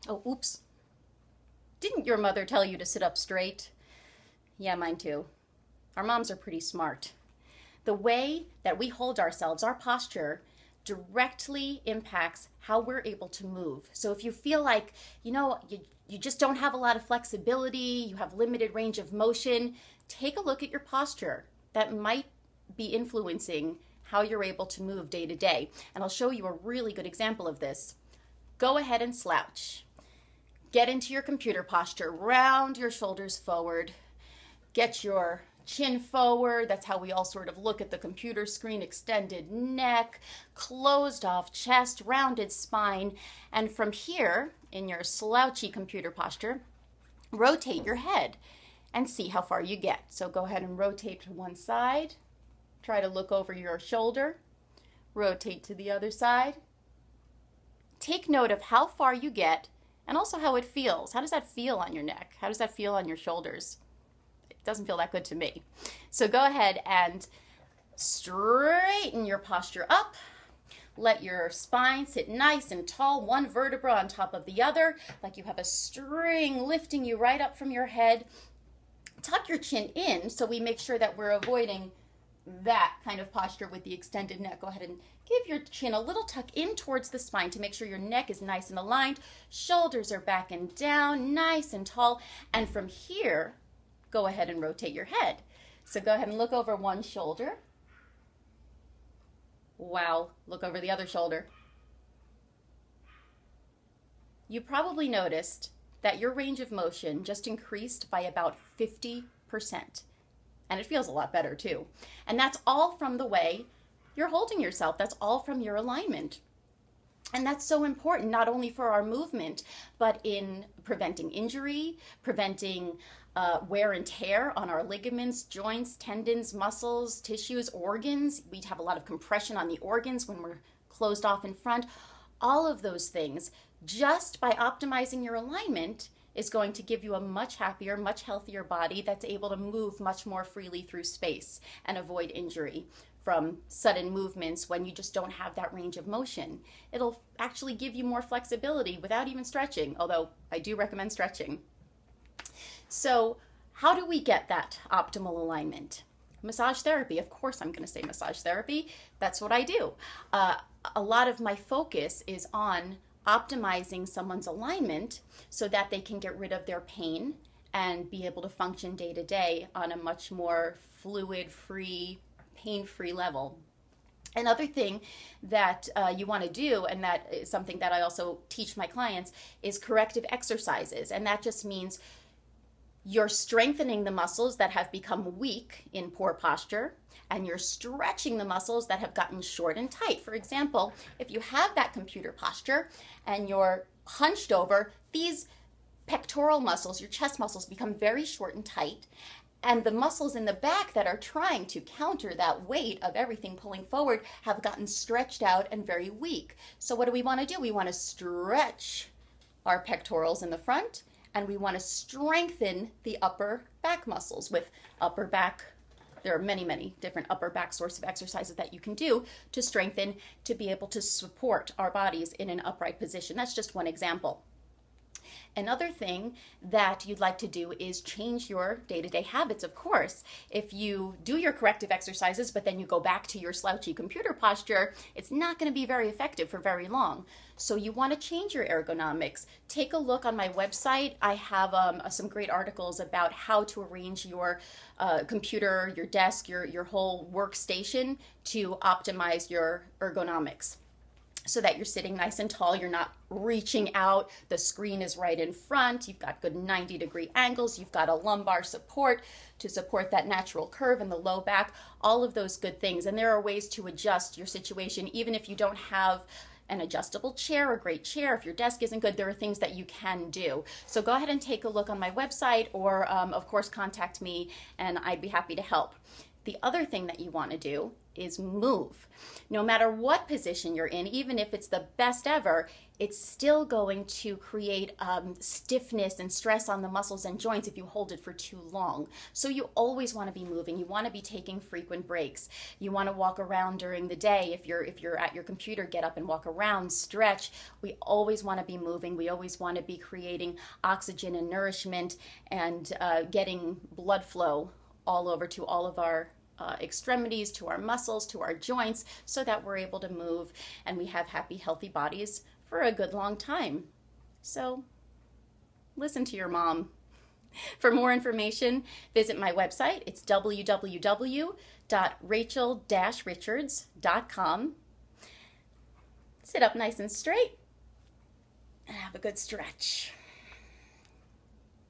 Oh, oops. Didn't your mother tell you to sit up straight? Yeah, mine too. Our moms are pretty smart. The way that we hold ourselves, our posture, directly impacts how we're able to move. So if you feel like, you just don't have a lot of flexibility, you have limited range of motion, take a look at your posture. That might be influencing how you're able to move day to day. And I'll show you a really good example of this. Go ahead and slouch. Get into your computer posture. Round your shoulders forward. Get your chin forward. That's how we all sort of look at the computer screen. Extended neck, closed off chest, rounded spine. And from here, in your slouchy computer posture, rotate your head and see how far you get. So go ahead and rotate to one side. Try to look over your shoulder. Rotate to the other side. Take note of how far you get and also how it feels. How does that feel on your neck? How does that feel on your shoulders? It doesn't feel that good to me. So go ahead and straighten your posture up. Let your spine sit nice and tall, one vertebra on top of the other, like you have a string lifting you right up from your head. Tuck your chin in so we make sure that we're avoiding that kind of posture with the extended neck. Go ahead and give your chin a little tuck in towards the spine to make sure your neck is nice and aligned. Shoulders are back and down, nice and tall. And from here, go ahead and rotate your head. So go ahead and look over one shoulder. Wow, look over the other shoulder. You probably noticed that your range of motion just increased by about 50%. And it feels a lot better too. And that's all from the way you're holding yourself. That's all from your alignment. And that's so important, not only for our movement, but in preventing injury, preventing wear and tear on our ligaments, joints, tendons, muscles, tissues, organs. We have a lot of compression on the organs when we're closed off in front. All of those things, just by optimizing your alignment, is going to give you a much happier, much healthier body that's able to move much more freely through space and avoid injury from sudden movements when you just don't have that range of motion. It'll actually give you more flexibility without even stretching, although I do recommend stretching. So how do we get that optimal alignment? Massage therapy. Of course I'm going to say massage therapy. That's what I do. A lot of my focus is on optimizing someone's alignment so that they can get rid of their pain and be able to function day to day on a much more fluid, free, pain-free level. Another thing that you want to do, and that is something that I also teach my clients, is corrective exercises. And that just means you're strengthening the muscles that have become weak in poor posture, and you're stretching the muscles that have gotten short and tight. For example, if you have that computer posture and you're hunched over, these pectoral muscles, your chest muscles, become very short and tight. And the muscles in the back that are trying to counter that weight of everything pulling forward have gotten stretched out and very weak. So what do we want to do? We want to stretch our pectorals in the front, and we want to strengthen the upper back muscles with upper back. There are many, many different upper back sorts of exercises that you can do to strengthen, to be able to support our bodies in an upright position. That's just one example. Another thing that you'd like to do is change your day-to-day habits, of course. If you do your corrective exercises, but then you go back to your slouchy computer posture, it's not going to be very effective for very long. So you want to change your ergonomics. Take a look on my website. I have some great articles about how to arrange your computer, your desk, your whole workstation to optimize your ergonomics, so that you're sitting nice and tall, you're not reaching out, the screen is right in front, you've got good 90-degree angles, you've got a lumbar support to support that natural curve in the low back, all of those good things. And there are ways to adjust your situation, even if you don't have an adjustable chair, a great chair. If your desk isn't good, there are things that you can do. So go ahead and take a look on my website, or of course contact me and I'd be happy to help. The other thing that you want to do is move. No matter what position you're in, even if it's the best ever, it's still going to create stiffness and stress on the muscles and joints if you hold it for too long. So you always want to be moving. You want to be taking frequent breaks. You want to walk around during the day. If you're at your computer, get up and walk around, stretch. We always want to be moving. We always want to be creating oxygen and nourishment and getting blood flow all over to all of our extremities, to our muscles, to our joints, so that we're able to move and we have happy, healthy bodies for a good long time. So listen to your mom. For more information, visit my website. It's www.rachel-richards.com. Sit up nice and straight and have a good stretch.